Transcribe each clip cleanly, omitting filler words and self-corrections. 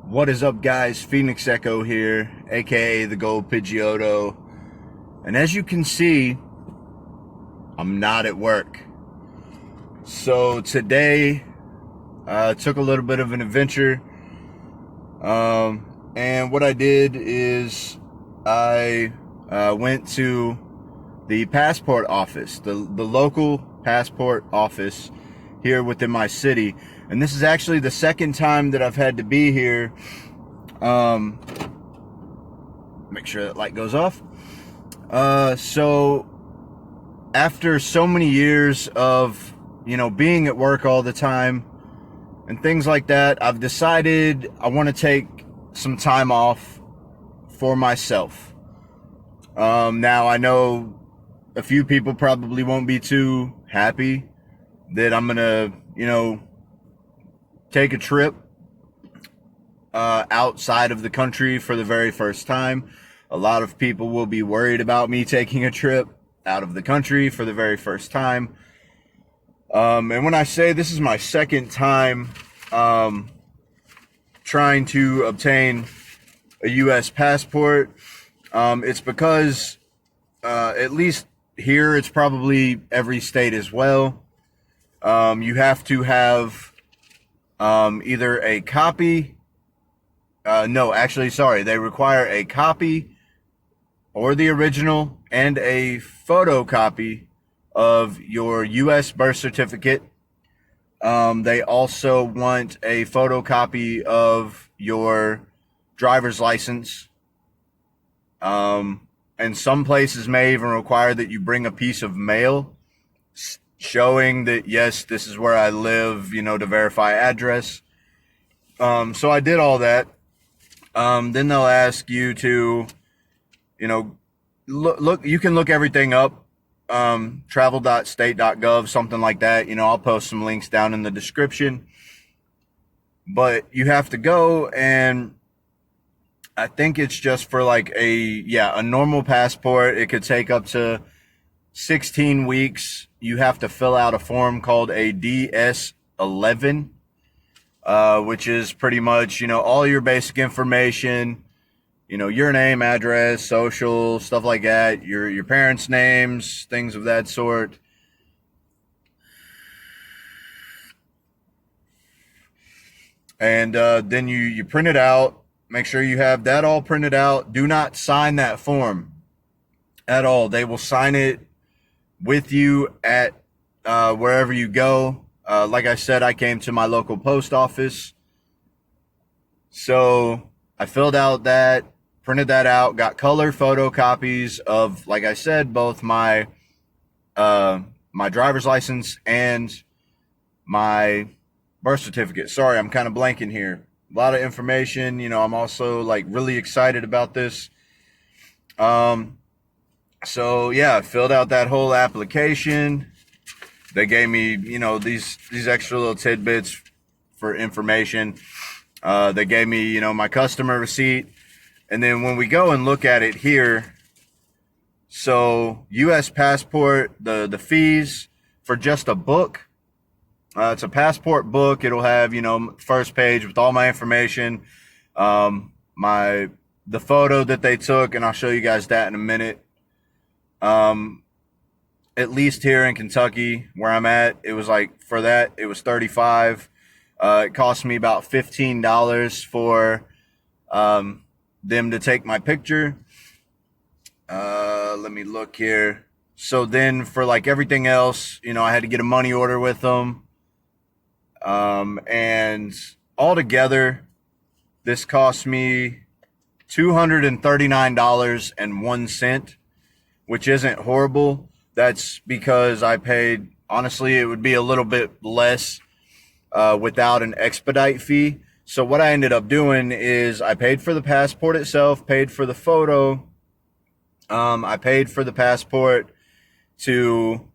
What is up, guys? Phoenix Echo here, aka the Gold Pidgeotto. And as you can see, I'm not at work. So today, took a little bit of an adventure. And what I did is I went to the passport office, the local passport office here within my city. And this is actually the second time that I've had to be here. Make sure that light goes off. So after so many years of, being at work all the time and things like that, I've decided I want to take some time off for myself. Now I know a few people probably won't be too happy that I'm gonna, take a trip outside of the country for the very first time. A lot of people will be worried about me taking a trip out of the country for the very first time. And when I say this is my second time trying to obtain a U.S. passport, it's because at least here, it's probably every state as well, you have to have either a copy, they require a copy or the original and a photocopy of your U.S. birth certificate. They also want a photocopy of your driver's license. And some places may even require that you bring a piece of mail showing that, yes, this is where I live, to verify address. So I did all that. Then they'll ask you to, look, you can look everything up, travel.state.gov, something like that. I'll post some links down in the description. But you have to go, and I think it's just for like a normal passport. It could take up to 16 weeks. You have to fill out a form called a DS-11, which is pretty much, all your basic information, your name, address, social, stuff like that, your parents' names, things of that sort. And then you print it out. Make sure you have that all printed out. Do not sign that form at all. They will sign it with you at wherever you go. Like I said, I came to my local post office. So I filled out that, printed that out, got color photocopies of, like I said, both my my driver's license and my birth certificate. Sorry, I'm kind of blanking here. A lot of information. I'm also like really excited about this. So yeah, I filled out that whole application. They gave me, these extra little tidbits for information. They gave me, my customer receipt. And then when we go and look at it here, so U.S. passport, the fees for just a book, it's a passport book. It'll have, first page with all my information, the photo that they took, and I'll show you guys that in a minute. At least here in Kentucky, where I'm at, it was like, for that, it was $35. It cost me about $15 for them to take my picture. Let me look here. So then for like everything else, I had to get a money order with them. And altogether, this cost me $239.01, which isn't horrible. That's because I paid, honestly, it would be a little bit less without an expedite fee. So what I ended up doing is I paid for the passport itself, paid for the photo. I paid for the passport to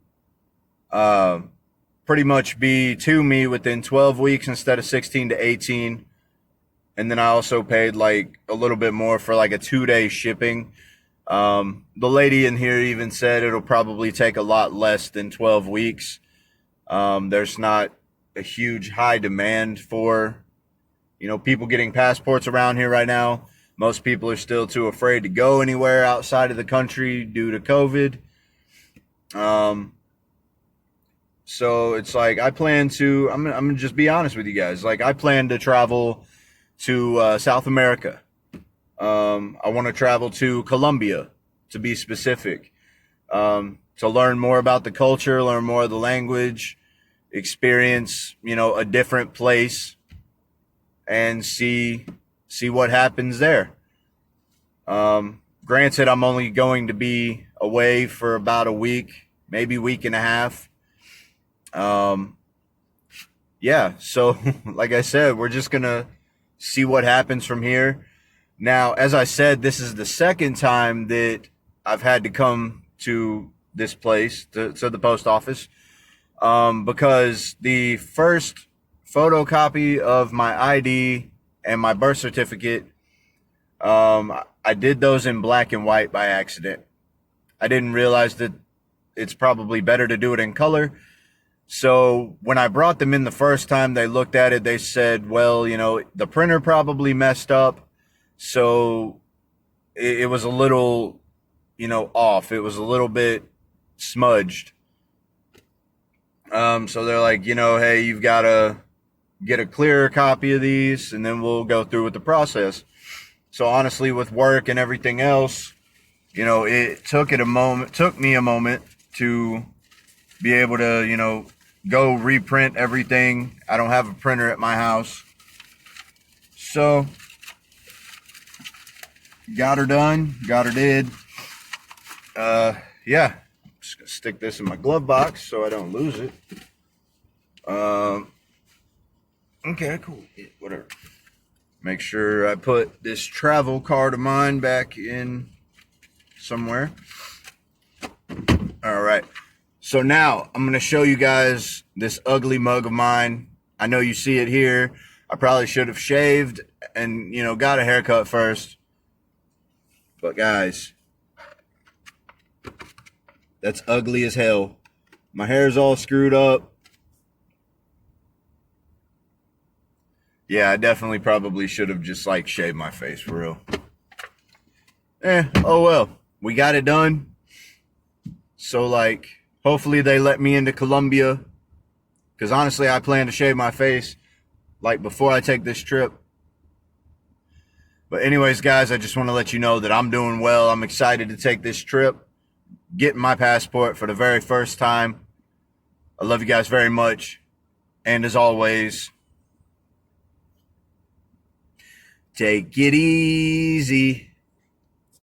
pretty much be to me within 12 weeks instead of 16 to 18. And then I also paid like a little bit more for like a 2-day shipping. The lady in here even said it'll probably take a lot less than 12 weeks. There's not a huge high demand for, people getting passports around here right now. Most people are still too afraid to go anywhere outside of the country due to COVID. So it's like I'm gonna just be honest with you guys. Like, I plan to travel to South America. I want to travel to Colombia, to be specific, to learn more about the culture, learn more of the language, experience, a different place, and see what happens there. Granted, I'm only going to be away for about a week, maybe week and a half. Yeah, so like I said, we're just gonna see what happens from here. Now, as I said, this is the second time that I've had to come to this place, to the post office, because the first photocopy of my ID and my birth certificate, I did those in black and white by accident. I didn't realize that it's probably better to do it in color. So when I brought them in the first time, they looked at it, they said, well, the printer probably messed up. So it was a little, off. It was a little bit smudged. So they're like, hey, you've got to get a clearer copy of these, and then we'll go through with the process. So honestly, with work and everything else, it took me a moment to be able to, go reprint everything. I don't have a printer at my house. So got her done, got her did. Yeah, just gonna stick this in my glove box so I don't lose it. Okay, cool. Yeah, whatever. Make sure I put this travel card of mine back in somewhere. All right. So now I'm going to show you guys this ugly mug of mine. I know you see it here. I probably should have shaved and, got a haircut first. But guys, that's ugly as hell. My hair's all screwed up. Yeah, I definitely probably should have just shaved my face for real. Oh well. We got it done. So hopefully they let me into Colombia. Because honestly, I plan to shave my face before I take this trip. But anyways, guys, I just want to let you know that I'm doing well. I'm excited to take this trip, getting my passport for the very first time. I love you guys very much. And as always, take it easy.